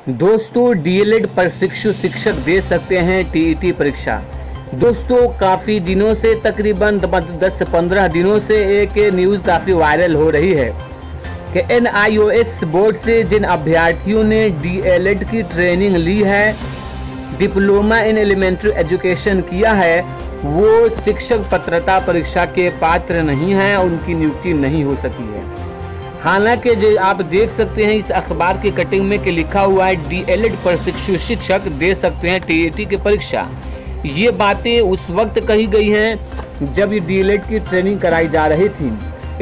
दोस्तों डीएलएड प्रशिक्षु शिक्षक दे सकते हैं टीईटी परीक्षा। दोस्तों काफ़ी दिनों से तकरीबन 10 से 15 दिनों से एक न्यूज़ काफ़ी वायरल हो रही है कि एनआईओएस बोर्ड से जिन अभ्यर्थियों ने डीएलएड की ट्रेनिंग ली है, डिप्लोमा इन एलिमेंट्री एजुकेशन किया है, वो शिक्षक पात्रता परीक्षा के पात्र नहीं हैं, उनकी नियुक्ति नहीं हो सकी है। हालांकि जो आप देख सकते हैं इस अखबार की कटिंग में कि लिखा हुआ है डीएलएड प्रशिक्षु शिक्षक दे सकते हैं टीईटी की परीक्षा। ये बातें उस वक्त कही गई हैं जब ये डीएलएड की ट्रेनिंग कराई जा रही थी।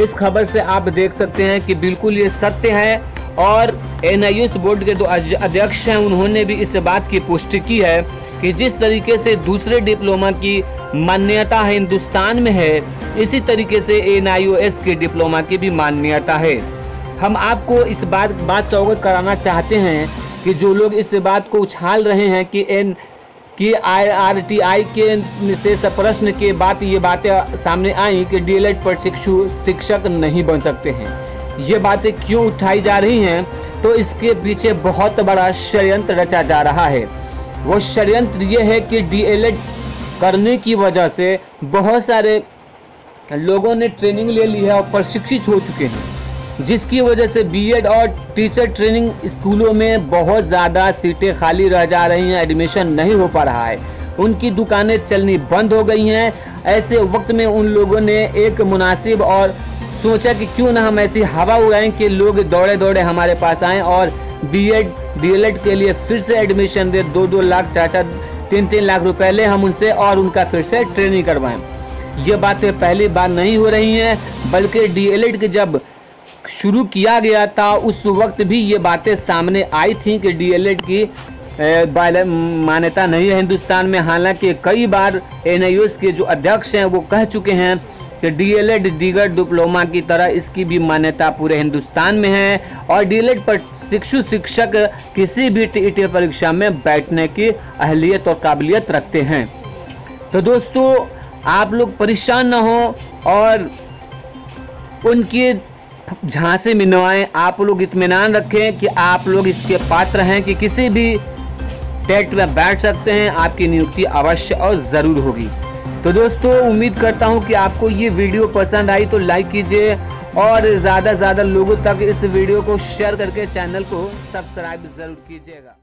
इस खबर से आप देख सकते हैं कि बिल्कुल ये सत्य है और एनआईओएस बोर्ड के जो अध्यक्ष हैं उन्होंने भी इस बात की पुष्टि की है कि जिस तरीके से दूसरे डिप्लोमा की मान्यता हिंदुस्तान में है, इसी तरीके से एनआईओएस के डिप्लोमा की भी मान्यता है। हम आपको इस बात से अवगत कराना चाहते हैं कि जो लोग इस बात को उछाल रहे हैं कि आरटीआई के से प्रश्न के बाद ये बातें सामने आई कि डीएलएड प्रशिक्षु शिक्षक नहीं बन सकते हैं, ये बातें क्यों उठाई जा रही हैं, तो इसके पीछे बहुत बड़ा षड्यंत्र रचा जा रहा है। वो षड्यंत्र ये है कि डीएलएड करने की वजह से बहुत सारे लोगों ने ट्रेनिंग ले ली है और प्रशिक्षित हो चुके हैं, जिसकी वजह से बीएड और टीचर ट्रेनिंग स्कूलों में बहुत ज़्यादा सीटें खाली रह जा रही हैं, एडमिशन नहीं हो पा रहा है, उनकी दुकानें चलनी बंद हो गई हैं। ऐसे वक्त में उन लोगों ने एक मुनासिब और सोचा कि क्यों ना हम ऐसी हवा उड़ाएं कि लोग दौड़े दौड़े हमारे पास आएँ और डीएलएड के लिए फिर से एडमिशन दे, 2-2 लाख 4-3 लाख रुपए ले हम उनसे और उनका फिर से ट्रेनिंग करवाएं। ये बातें पहली बार नहीं हो रही हैं, बल्कि डीएलएड के जब शुरू किया गया था उस वक्त भी ये बातें सामने आई थी कि डीएलएड की मान्यता नहीं है हिंदुस्तान में। हालांकि कई बार एनआईओएस के जो अध्यक्ष हैं वो कह चुके हैं कि डीएलएड दीगर डिप्लोमा की तरह इसकी भी मान्यता पूरे हिंदुस्तान में है और डीएलएड प्रशिक्षु शिक्षक किसी भी टीईटी परीक्षा में बैठने की अहलियत और काबिलियत रखते हैं। तो दोस्तों आप लोग परेशान ना हो और उनकी झांसे में न आए, आप लोग इत्मीनान रखें कि आप लोग इसके पात्र हैं कि किसी भी टेट में बैठ सकते हैं, आपकी नियुक्ति अवश्य और ज़रूर होगी। तो दोस्तों उम्मीद करता हूं कि आपको ये वीडियो पसंद आई तो लाइक कीजिए और ज़्यादा से ज़्यादा लोगों तक इस वीडियो को शेयर करके चैनल को सब्सक्राइब ज़रूर कीजिएगा।